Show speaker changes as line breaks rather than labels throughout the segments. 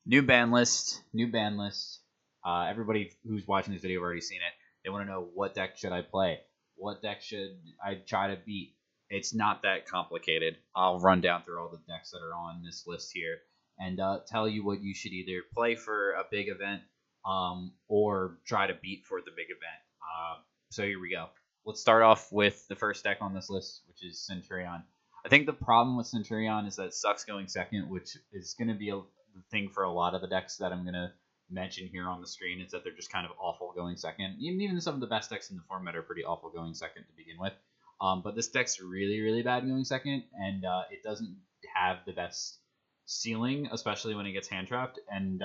New ban list. New ban list. Everybody who's watching this video have already seen it. They want to know what deck should I play? What deck should I try to beat? It's not that complicated. I'll run down through all the decks that are on this list here and tell you what you should either play for a big event or try to beat for the big event. So here we go. Let's start off with the first deck on this list, which is Centurion. I think the problem with Centurion is that it sucks going second, which is going to be the thing for a lot of the decks that I'm going to mention here on the screen. Is that they're just kind of awful going second. Even some of the best decks in the format are pretty awful going second to begin with. But this deck's really, really bad going second, and it doesn't have the best ceiling, especially when it gets hand trapped, and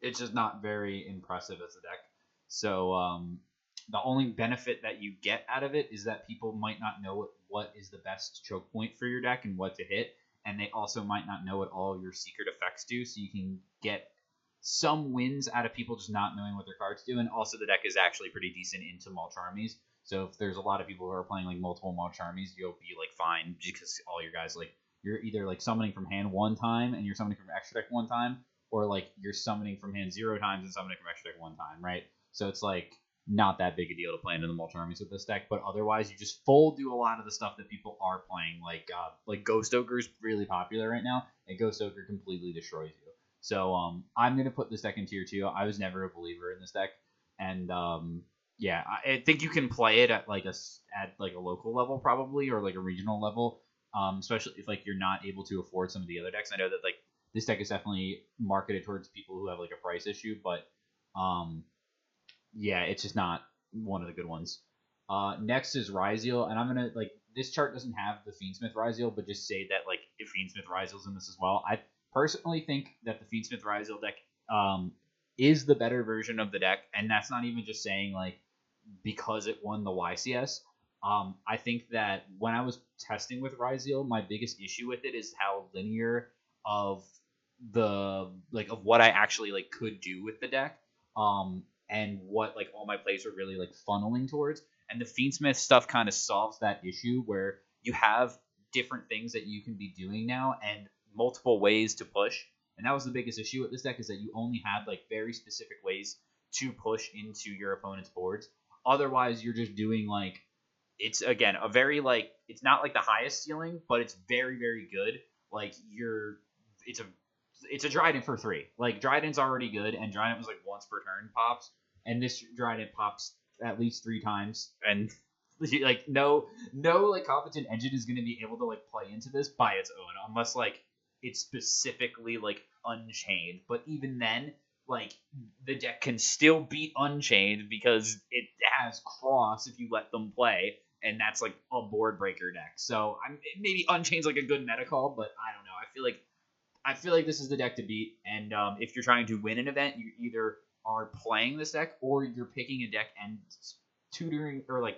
it's just not very impressive as a deck. So the only benefit that you get out of it is that people might not know what is the best choke point for your deck and what to hit, and they also might not know what all your secret effects do, so you can get some wins out of people just not knowing what their cards do. And also the deck is actually pretty decent into mulch armies, so if there's a lot of people who are playing like multiple mulch armies, you'll be like fine because all your guys like you're either like summoning from hand one time and you're summoning from extra deck one time, or like you're summoning from hand 0 times and summoning from extra deck one time, right? So it's like not that big a deal to play into the mulch armies with this deck, but otherwise you just full do a lot of the stuff that people are playing, like Ghost Ogre is really popular right now, and Ghost Ogre completely destroys you. So I'm gonna put this deck in tier 2. I was never a believer in this deck, and yeah, I think you can play it at like a local level probably, or like a regional level, especially if like you're not able to afford some of the other decks. I know that like this deck is definitely marketed towards people who have like a price issue, but yeah, it's just not one of the good ones. Next is Ryal, and I'm gonna like this chart doesn't have the Fiendsmith Ryal, but just say that like if Fiendsmith Ryal's in this as well. I personally think that the Fiendsmith Ryal deck is the better version of the deck, and that's not even just saying like because it won the YCS. I think that when I was testing with Ryal, my biggest issue with it is how linear of of what I actually like could do with the deck. And what like all my plays were really like funneling towards. And the Fiendsmith stuff kind of solves that issue where you have different things that you can be doing now and multiple ways to push. And that was the biggest issue with this deck, is that you only had like very specific ways to push into your opponent's boards. Otherwise, you're just doing like it's again a very like it's not like the highest ceiling, but it's very, very good. Like it's a Dryden for 3. Like Dryden's already good, and Dryden was like once per turn pops, and this Dryden pops at least 3 times, and like no like competent engine is going to be able to like play into this by its own unless like it's specifically like Unchained. But even then, like the deck can still beat Unchained because it has Cross if you let them play, and that's like a board breaker deck. So maybe Unchained's like a good meta call, but I don't know. I feel like this is the deck to beat, and if you're trying to win an event, you either are playing this deck or you're picking a deck and tutoring or like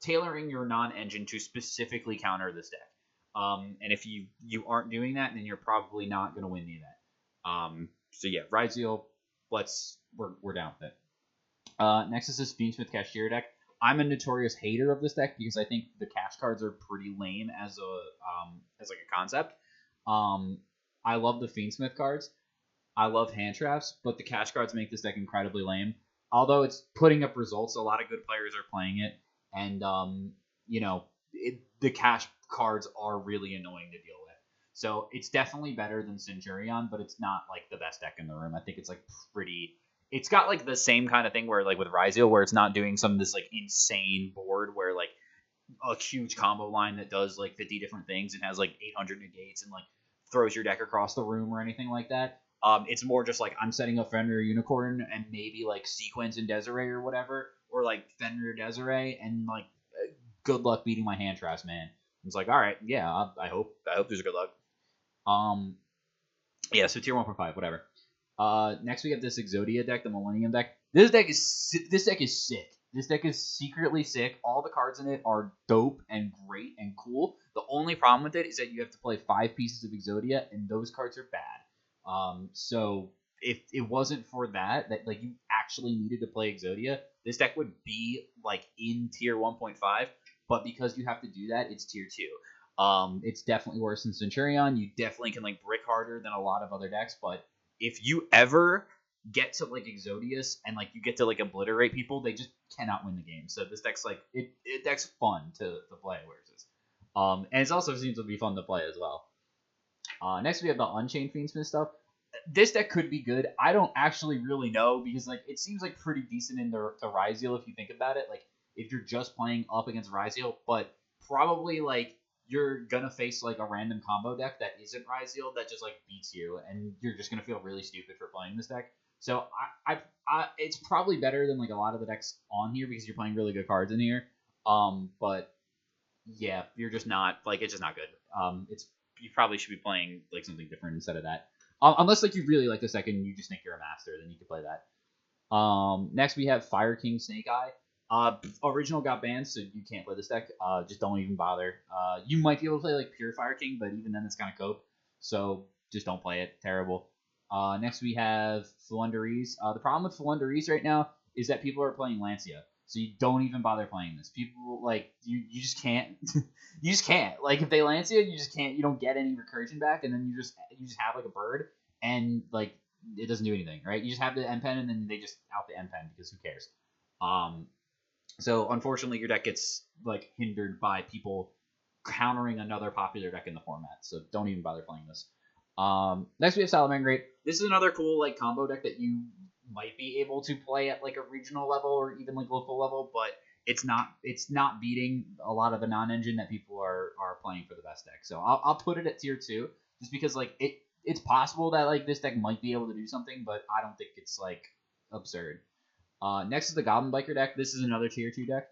tailoring your non-engine to specifically counter this deck. And if you aren't doing that, then you're probably not going to win the event. So yeah, Ryal, we're down with it. Next is this Fiendsmith Kashtira deck. I'm a notorious hater of this deck because I think the cash cards are pretty lame as like a concept. I love the Fiendsmith cards. I love hand traps, but the cash cards make this deck incredibly lame. Although it's putting up results, a lot of good players are playing it, and the cash cards are really annoying to deal with. So it's definitely better than Centurion, but it's not like the best deck in the room. I think it's like pretty. It's got like the same kind of thing where like with Ryal, where it's not doing some of this like insane board where like a huge combo line that does like 50 different things and has like 800 negates and like throws your deck across the room or anything like that. It's more just like I'm setting up Fenrir Unicorn and maybe like Sequence and Desiree or whatever, or like Fenrir Desiree, and like good luck beating my hand traps, man. It's like, all right, yeah, I hope there's a good luck. Yeah, so tier 1.5, whatever. Next we have this Exodia deck, the Millennium deck. This deck is sick. This deck is secretly sick. All the cards in it are dope and great and cool. The only problem with it is that you have to play 5 pieces of Exodia, and those cards are bad. So if it wasn't for that like you actually needed to play Exodia, this deck would be like in tier 1.5. But because you have to do that, it's tier 2. It's definitely worse than Centurion. You definitely can like brick harder than a lot of other decks, but if you ever get to like Exodius and like you get to like obliterate people, they just cannot win the game. So this deck's like it deck's fun to play, whereas and it also seems to be fun to play as well. Next we have the Unchained Fiendsmith stuff. This deck could be good. I don't actually really know because like it seems like pretty decent in the Ryal if you think about it. Like if you're just playing up against Ryal, but probably like you're gonna face like a random combo deck that isn't Ryal that just like beats you, and you're just gonna feel really stupid for playing this deck. So it's probably better than like a lot of the decks on here because you're playing really good cards in here. But yeah, you're just not like it's just not good. It's you probably should be playing like something different instead of that. Unless like you really like the deck and you just think you're a master, then you can play that. Next we have Fire King Snake Eye. Original got banned, so you can't play this deck. Just don't even bother. You might be able to play like Pure Fire King, but even then it's kind of cope. So just don't play it. Terrible. Next we have Flunderies. The problem with Flunderies right now is that people are playing Lancia, so you don't even bother playing this. People like you just can't. You just can't. Like if they Lancia, you just can't. You don't get any recursion back, and then you just have like a bird, and like it doesn't do anything, right? You just have the end pen, and then they just out the end pen because who cares? So unfortunately, your deck gets like hindered by people countering another popular deck in the format. So don't even bother playing this. Next we have Salamangreat. This is another cool like combo deck that you might be able to play at like a regional level or even like local level, but it's not beating a lot of the non-engine that people are playing for the best deck. So I'll put it at tier 2 just because like it's possible that like this deck might be able to do something, but I don't think it's like absurd. Next is the Goblin Biker deck. This is another tier 2 deck.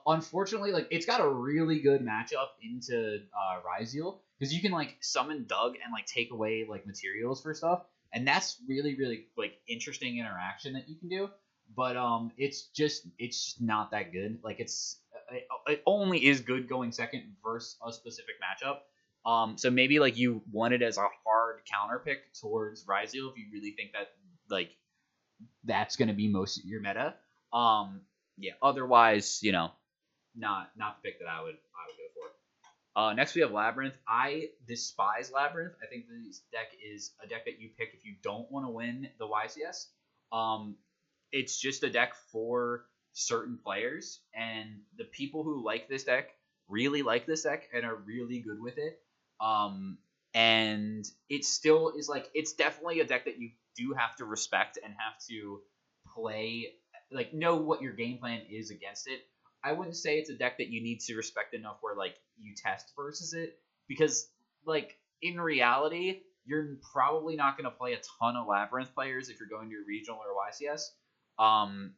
Unfortunately, like it's got a really good matchup into Ryal because you can like summon Doug and like take away like materials for stuff, and that's really like interesting interaction that you can do. But it's just not that good. Like it only is good going second versus a specific matchup. So maybe like you want it as a hard counter pick towards Ryal if you really think that like that's going to be most of your meta. Yeah. Otherwise, you know, not the pick that I would go for. Next we have Labyrinth. I despise Labyrinth. I think this deck is a deck that you pick if you don't want to win the YCS. It's just a deck for certain players, and the people who like this deck really like this deck and are really good with it. And it still is like it's definitely a deck that you do have to respect and have to play, like know what your game plan is against it. I wouldn't say it's a deck that you need to respect enough where like you test versus it, because like in reality you're probably not going to play a ton of Labyrinth players if you're going to a regional or YCS.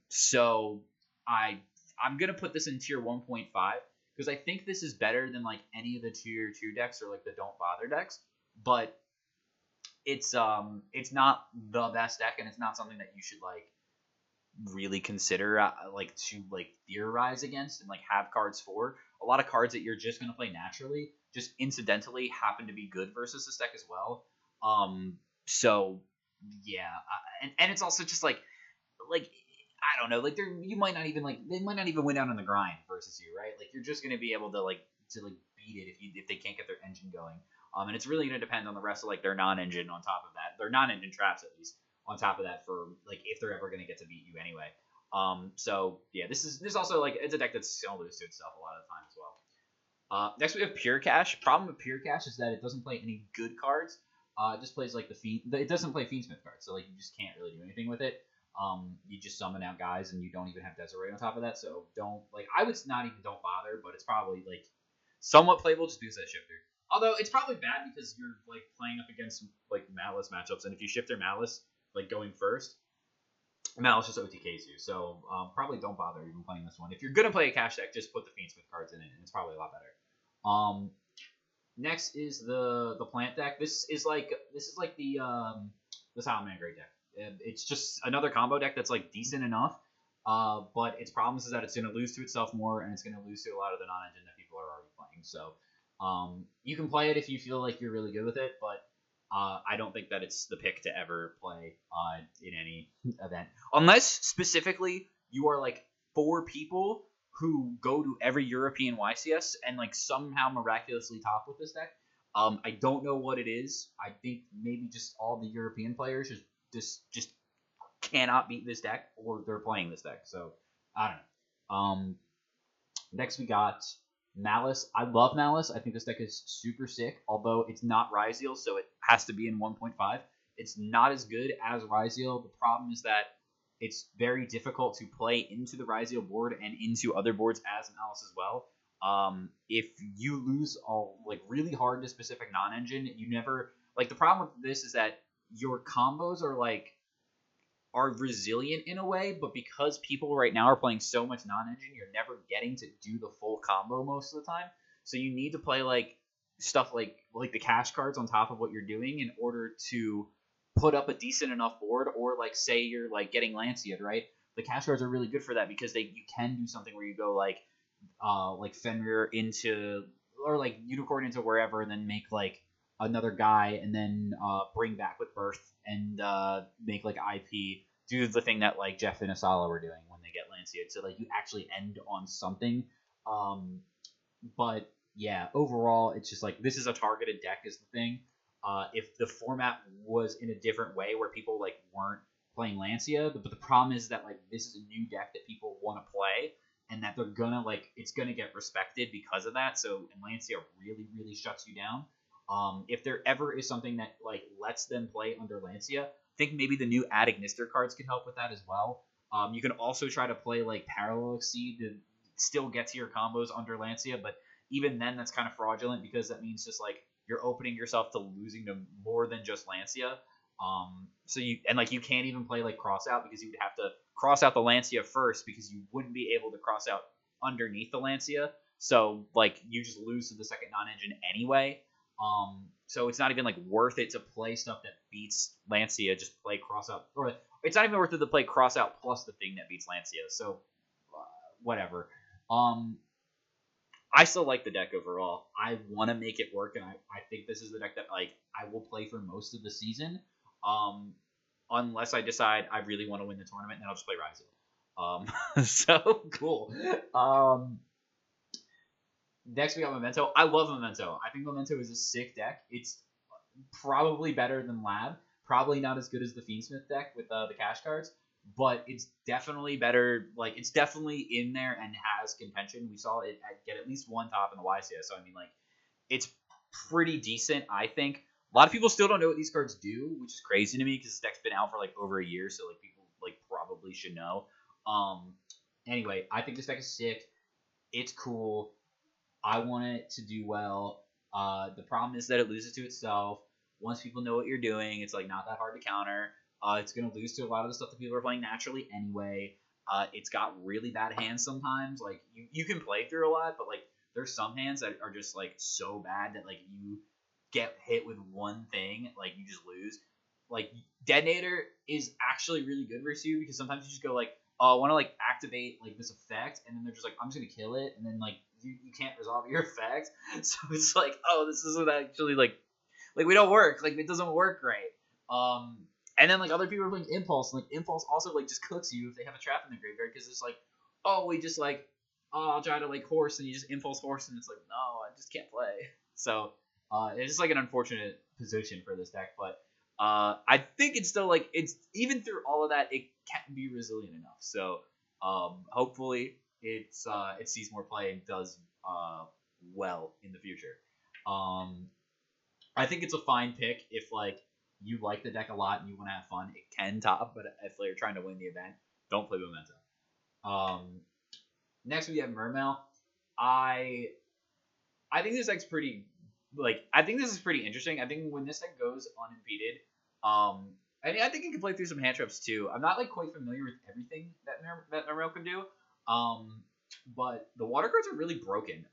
So I'm going to put this in tier 1.5 because I think this is better than like any of the tier 2 decks or like the don't bother decks, but it's not the best deck, and it's not something that you should like really consider like to like theorize against and like have cards for. A lot of cards that you're just going to play naturally just incidentally happen to be good versus this deck as well. So yeah, and it's also just like I don't know, like you might not even like they might not even win out on the grind versus you, right? Like you're just going to be able to beat it if they can't get their engine going. And it's really going to depend on the rest of like their non-engine on top of that, their non-engine traps at least on top of that for like if they're ever going to get to beat you anyway. So yeah, this also like it's a deck that's going to lose to itself a lot of the time as well. Next we have Pure Cache. Problem with Pure Cache is that it doesn't play any good cards. It just plays like it doesn't play Fiendsmith cards, so like you just can't really do anything with it. You just summon out guys and you don't even have Desiree on top of that, so I would not even don't bother, but it's probably like somewhat playable just because of that shifter. Although it's probably bad because you're like playing up against like Malice matchups, and if you shift their Malice like going first, Malice just OTKs you. So probably don't bother even playing this one. If you're gonna play a cash deck, just put the Fiendsmith cards in it, and it's probably a lot better. Next is the plant deck. This is like the Salamangreat deck. It's just another combo deck that's like decent enough. But its problems is that it's going to lose to itself more, and it's going to lose to a lot of the non-engine that people are already playing. So you can play it if you feel like you're really good with it, but I don't think that it's the pick to ever play in any event. Unless specifically you are like 4 people who go to every European YCS and like somehow miraculously top with this deck. I don't know what it is. I think maybe just all the European players just cannot beat this deck, or they're playing this deck. So I don't know. Next we got Malice. I love Malice. I think this deck is super sick. Although it's not Ryal, so it has to be in 1.5. It's not as good as Ryal. The problem is that it's very difficult to play into the Ryal board and into other boards as Malice as well. If you lose all like really hard to specific non-engine, you never like the problem with this is that your combos are resilient in a way, but because people right now are playing so much non-engine, you're never getting to do the full combo most of the time. So you need to play like stuff like the cash cards on top of what you're doing in order to put up a decent enough board, or like say you're like getting Lancea, right? The cash cards are really good for that because you can do something where you go like Fenrir into or like Unicorn into wherever, and then make like another guy, and then bring back with Birth and make like IP do the thing that like Jeff and Asala were doing when they get Lancea. So like you actually end on something. But yeah, overall it's just like this is a targeted deck is the thing. If the format was in a different way where people like weren't playing Lancea, but the problem is that like this is a new deck that people want to play, and that they're gonna like it's gonna get respected because of that. So and Lancea really shuts you down. If there ever is something that like lets them play under Lancea, I think maybe the new Ad Ignister cards can help with that as well. You can also try to play like Parallel Exceed to still get to your combos under Lancea, but even then that's kind of fraudulent because that means just like you're opening yourself to losing to more than just Lancea. So you can't even play like cross out because you would have to cross out the Lancea first because you wouldn't be able to cross out underneath the Lancea. So like you just lose to the second non-engine anyway. So it's not even like worth it to play stuff that beats Lancea. Just play cross out, or it's not even worth it to play cross out plus the thing that beats Lancea. So whatever. I still like the deck overall. I want to make it work, and I think this is the deck that like I will play for most of the season. Unless I decide I really want to win the tournament, then I'll just play Ryal. So cool. Next we got Memento. I love Memento. I think Memento is a sick deck. It's probably better than Lab. Probably not as good as the Fiendsmith deck with the cash cards, but it's definitely better. Like it's definitely in there and has contention. We saw it get at least one top in the YCS. So I mean, like it's pretty decent. I think a lot of people still don't know what these cards do, which is crazy to me because this deck's been out for like over a year. So like people like probably should know. Anyway, I think this deck is sick. It's cool. I want it to do well. The problem is that it loses to itself. Once people know what you're doing, it's like not that hard to counter. It's gonna lose to a lot of the stuff that people are playing naturally anyway. It's got really bad hands sometimes. Like you can play through a lot, but like there's some hands that are just like so bad that like you get hit with one thing, like you just lose. Like Detonator is actually really good versus you because sometimes you just go like, oh, I want to like activate like this effect, and then they're just like, I'm just gonna kill it, and then like you can't resolve your effect. So it's like, oh, this isn't actually like we don't work. Like it doesn't work right. And then like other people are playing Impulse, and like Impulse also like just cooks you if they have a trap in the graveyard because it's like, oh, we just like, oh, I'll try to like horse, and you just Impulse horse, and it's like, no, I just can't play. So it's just like an unfortunate position for this deck, but I think it's still like it's even through all of that, it can be resilient enough. So hopefully it sees more play and does well in the future. I think it's a fine pick if like you like the deck a lot and you want to have fun. It can top, but if you're trying to win the event, don't play Memento. Next we have Merl. I think this deck's pretty I think this is pretty interesting. I think when this deck goes unimpeded, I think it can play through some hand traps too. I'm not like quite familiar with everything that Merl can do. But the water cards are really broken.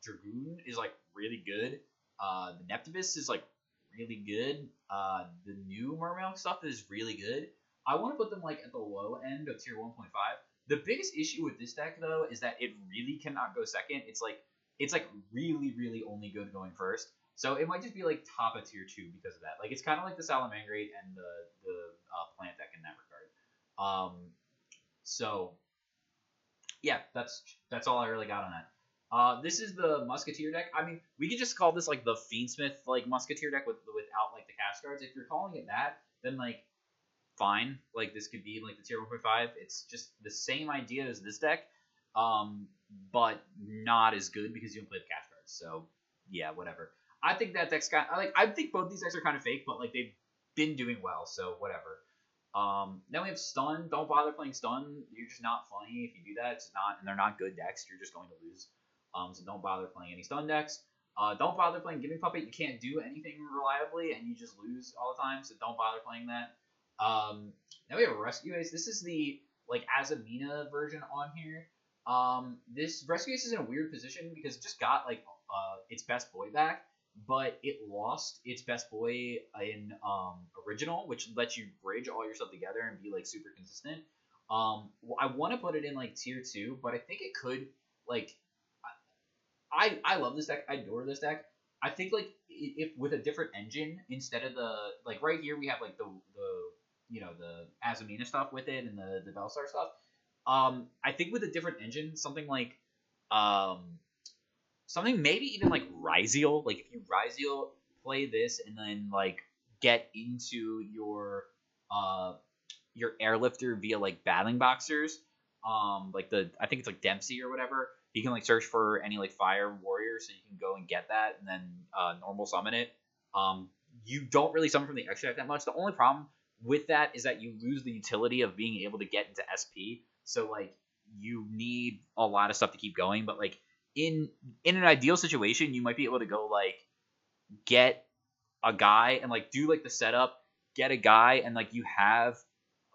Dragoon is like really good. The Neptibus is like really good. The new Mermail stuff is really good. I want to put them like at the low end of tier 1.5. The biggest issue with this deck though is that it really cannot go second. It's like really only good going first. So it might just be like top of tier 2 because of that. Like it's kind of like the Salamangreat and the plant deck in that regard. So Yeah, that's all I really got on that. This is the Musketeer deck. I mean, we could just call this like the Fiendsmith like Musketeer deck without like the cast cards. If you're calling it that, then like fine. Like this could be like the tier 1.5. It's just the same idea as this deck, but not as good because you don't play the cast cards. So yeah, whatever. I think that deck's got like I think both these decks are kind of fake, but like they've been doing well, so whatever. Then we have Stun. Don't bother playing Stun. You're just not funny if you do that. It's not, and they're not good decks. You're just going to lose. So don't bother playing any Stun decks. Don't bother playing Giving Puppet. You can't do anything reliably, and you just lose all the time. So don't bother playing that. Then we have Rescue Ace. This is the like Azamina version on here. This Rescue Ace is in a weird position because it just got like its best boy back, but it lost its best boy in original, which lets you bridge all your stuff together and be like super consistent. I want to put it in like tier 2, but I think it could like I love this deck. I adore this deck. I think like if with a different engine instead of the like right here we have like the the Azamina stuff with it and the Bellstar stuff. I think with a different engine, something like something maybe even like Ryal. Like if you Ryal play this and then like get into your airlifter via like battling boxers, like I think it's like Dempsey or whatever. You can like search for any like fire warrior, so you can go and get that and then normal summon it. You don't really summon from the extra deck that much. The only problem with that is that you lose the utility of being able to get into SP. So like you need a lot of stuff to keep going, but like in an ideal situation, you might be able to go like get a guy and like do like the setup, get a guy, and like you have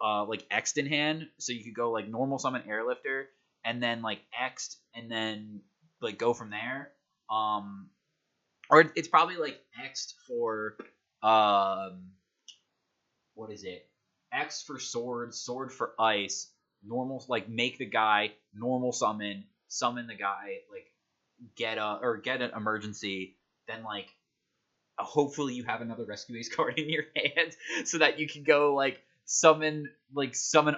like X'd in hand, so you could go like normal summon airlifter and then like X'd and then like go from there. Or it's probably like X'd for what is it? X for sword, sword for ice, normal like make the guy, normal summon the guy, like get an emergency, then like hopefully you have another rescue ace card in your hand so that you can go like summon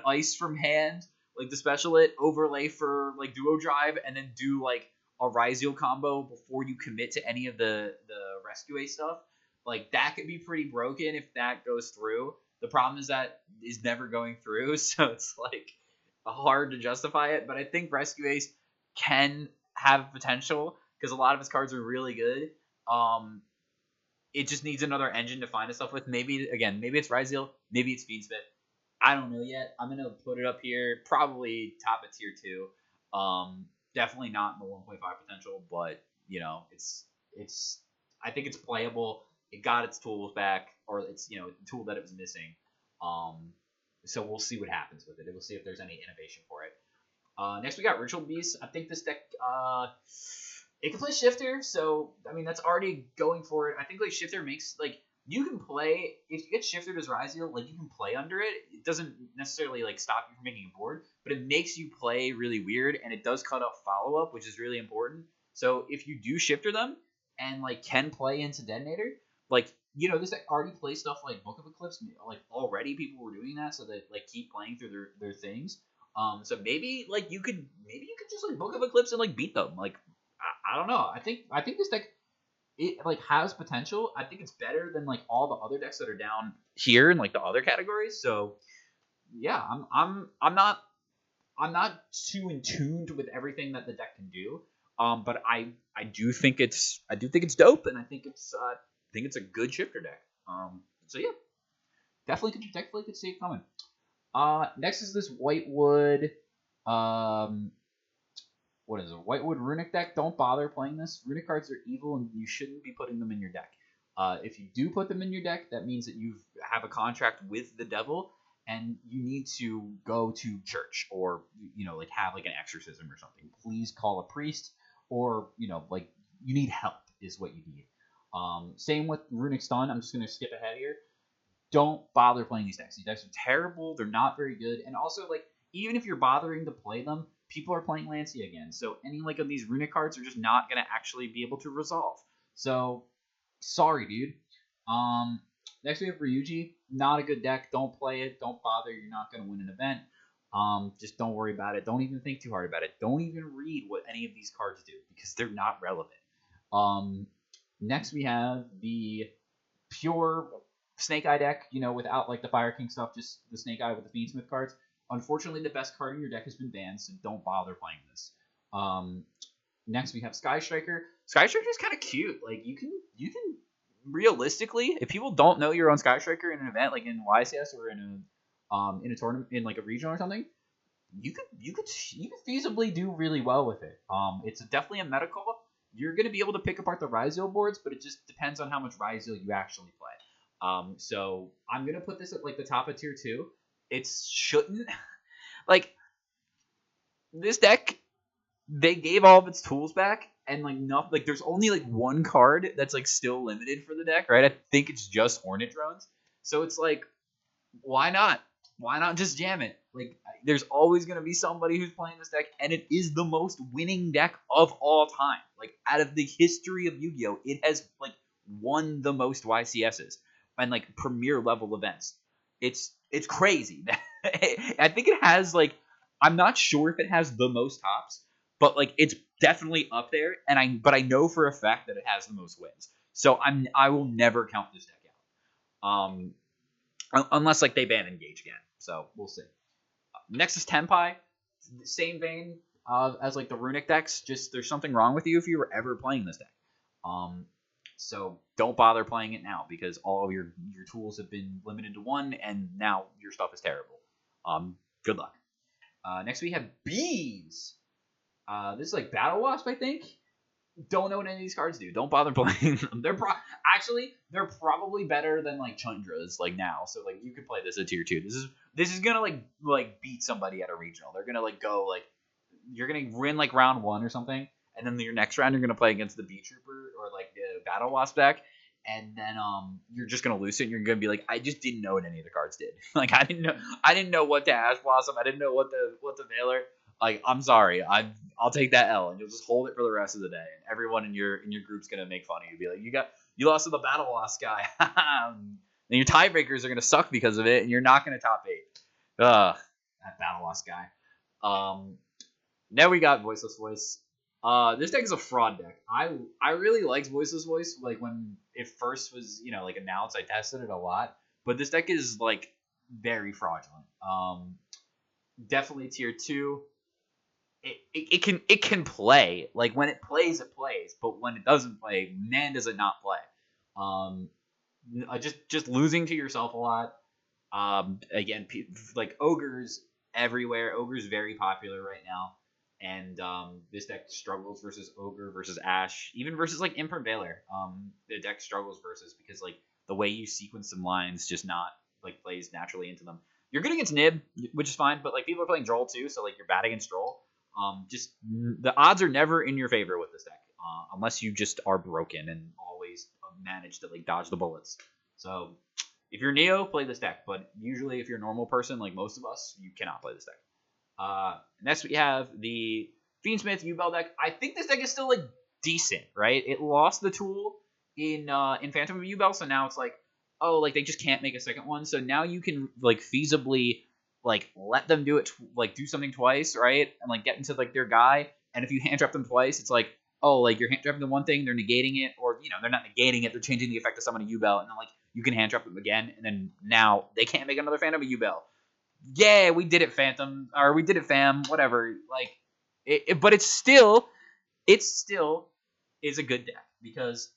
ice from hand, like the special it overlay for like duo drive, and then do like a Ryziel combo before you commit to any of the rescue ace stuff. Like that could be pretty broken if that goes through. The problem is that is never going through, so it's like hard to justify it. But I think Rescue Ace can have potential because a lot of his cards are really good. It just needs another engine to find stuff with. Maybe it's Ryziel, maybe it's Fiendsmith. I don't know yet. I'm gonna put it up here, probably top of tier 2. Definitely not in the 1.5 potential, but it's I think it's playable. It got its tools back, or it's the tool that it was missing. So we'll see what happens with it. We'll see if there's any innovation for it. Next we got Ritual Beast. I think this deck it can play Shifter, so I mean that's already going for it. I think like Shifter makes like you can play if you get Shifted as Ryziel, like you can play under it. It doesn't necessarily like stop you from making a board, but it makes you play really weird, and it does cut off follow up, which is really important. So if you do Shifter them and like can play into Detonator, like this deck already plays stuff like Book of Eclipse. Like already people were doing that, so they like keep playing through their things. So maybe you could just like Book of Eclipse and like beat them. Like I don't know. I think this deck it like has potential. I think it's better than like all the other decks that are down here in like the other categories. So yeah, I'm not too in tuned with everything that the deck can do. But I do think it's dope, and I think it's a good shifter deck. So yeah, definitely could see it coming. Next is this Whitewood. What is it? Whitewood Runic deck. Don't bother playing this. Runic cards are evil, and you shouldn't be putting them in your deck. If you do put them in your deck, that means that you have a contract with the devil, and you need to go to church or like have like an exorcism or something. Please call a priest, or like you need help is what you need. Same with Runic Stun. I'm just gonna skip ahead here. Don't bother playing these decks. These decks are terrible. They're not very good, and also like even if you're bothering to play them, people are playing Lancia again. So any like of these Runic cards are just not gonna actually be able to resolve. So sorry, dude. Next we have Ryuji. Not a good deck. Don't play it. Don't bother. You're not gonna win an event. Just don't worry about it. Don't even think too hard about it. Don't even read what any of these cards do because they're not relevant. Next we have the pure Snake Eye deck, without like the Fire King stuff, just the Snake Eye with the Fiendsmith cards. Unfortunately, the best card in your deck has been banned, so don't bother playing this. Next we have Sky Striker. Sky Striker is kind of cute. Like you can realistically, if people don't know you're on Sky Striker in an event like in YCS or in a tournament in like a regional or something, you could feasibly do really well with it. It's definitely a meta call. You're gonna be able to pick apart the Ryal boards, but it just depends on how much Ryal you actually play. So I'm gonna put this at like the top of tier 2. It shouldn't like this deck. They gave all of its tools back, and like nothing. Like there's only like one card that's like still limited for the deck, right? I think it's just Hornet Drones. So it's like, why not? Why not just jam it? Like there's always gonna be somebody who's playing this deck, and it is the most winning deck of all time. Like out of the history of Yu-Gi-Oh, it has like won the most YCSs and like premier level events. It's crazy. I think it has like, I'm not sure if it has the most tops, but like it's definitely up there, and I know for a fact that it has the most wins. So I will never count this deck out. Unless like they ban Engage again. So we'll see. Next is Tenpai. Same vein as like the Runic decks. Just there's something wrong with you if you were ever playing this deck. So don't bother playing it now because all of your tools have been limited to 1, and now your stuff is terrible. Good luck. Next we have Bees. This is like Battle Wasp, I think. Don't know what any of these cards do. Don't bother playing them. They're probably better than like Chundras like now. So like you could play this at tier 2. This is gonna like beat somebody at a regional. They're gonna like go like, you're gonna win like round 1 or something, and then your next round you're gonna play against the Bee Trooper or like the Battle Wasp deck, and then you're just gonna lose it. And you're gonna be like, I just didn't know what any of the cards did. Like I didn't know what to Ash Blossom. I didn't know what the Veiler. Like, I'm sorry, I'll take that L, and you'll just hold it for the rest of the day. And everyone in your group's gonna make fun of you, be like, you lost to the Battle Lost guy, and your tiebreakers are gonna suck because of it, and you're not gonna top 8. That Battle Lost guy. Now we got Voiceless Voice. This deck is a fraud deck. I really liked Voiceless Voice. Like when it first was like announced, I tested it a lot, but this deck is like very fraudulent. Definitely tier 2. It can play. Like when it plays, but when it doesn't play, man, does it not play. Just losing to yourself a lot. Again, like Ogre's everywhere. Ogre's very popular right now, and this deck struggles versus Ogre, versus Ash, even versus like Imprint Veiler. The deck struggles versus because like the way you sequence some lines just not like plays naturally into them. You're good against Nib, which is fine, but like people are playing Droll too, so like you're bad against Droll. Just the odds are never in your favor with this deck, unless you just are broken and always manage to like dodge the bullets. So if you're Neo, play this deck, but usually if you're a normal person like most of us, you cannot play this deck. Next we have the Fiendsmith Yubel deck. I think this deck is still like decent, right? It lost the tool in Phantom of Yubel, so now it's like, oh, like they just can't make a second one. So now you can like feasibly like let them do it, like do something twice, right? And like get into like their guy. And if you hand trap them twice, it's like, oh, like you're hand trapping the one thing, they're negating it, or they're not negating it, they're changing the effect of summon a U-Bell, and then like you can hand trap them again, and then now they can't make another Phantom of U-Bell. Yeah, we did it, Phantom, or we did it, fam, whatever. Like, but it's still is a good deck because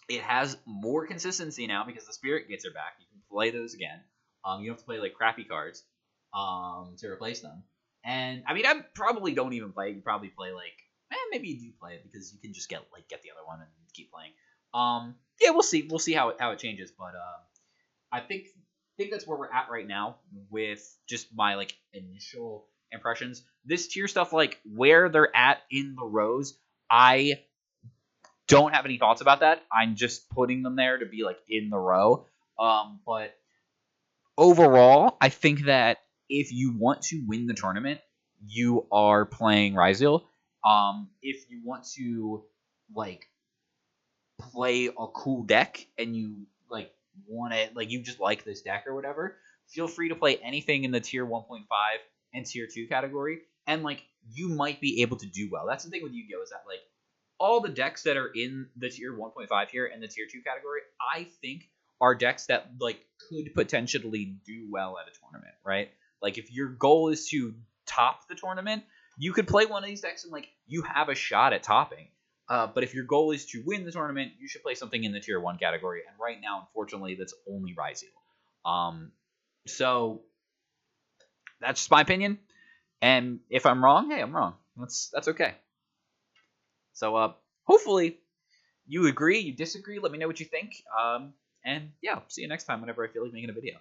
it has more consistency now because the Spirit Gates are back. You can play those again. You don't have to play like crappy cards to replace them. And I mean, I probably don't even play it. You probably play like, maybe you do play it because you can just get the other one and keep playing. Yeah, we'll see. We'll see how it changes. But I think that's where we're at right now with just my like initial impressions. This tier stuff, like where they're at in the rows, I don't have any thoughts about that. I'm just putting them there to be like in the row. But overall, I think that if you want to win the tournament, you are playing Ryal. If you want to like play a cool deck and you like want it, like you just like this deck or whatever, feel free to play anything in the tier 1.5 and tier 2 category, and like you might be able to do well. That's the thing with Yu-Gi-Oh! Is that like all the decks that are in the tier 1.5 here and the tier 2 category, I think are decks that like could potentially do well at a tournament, right? Like if your goal is to top the tournament, you could play one of these decks and like you have a shot at topping. But if your goal is to win the tournament, you should play something in the tier 1 category. And right now, unfortunately, that's only Ryal. So that's just my opinion. And if I'm wrong, hey, I'm wrong. That's okay. So hopefully you agree, you disagree. Let me know what you think. And yeah, see you next time whenever I feel like making a video.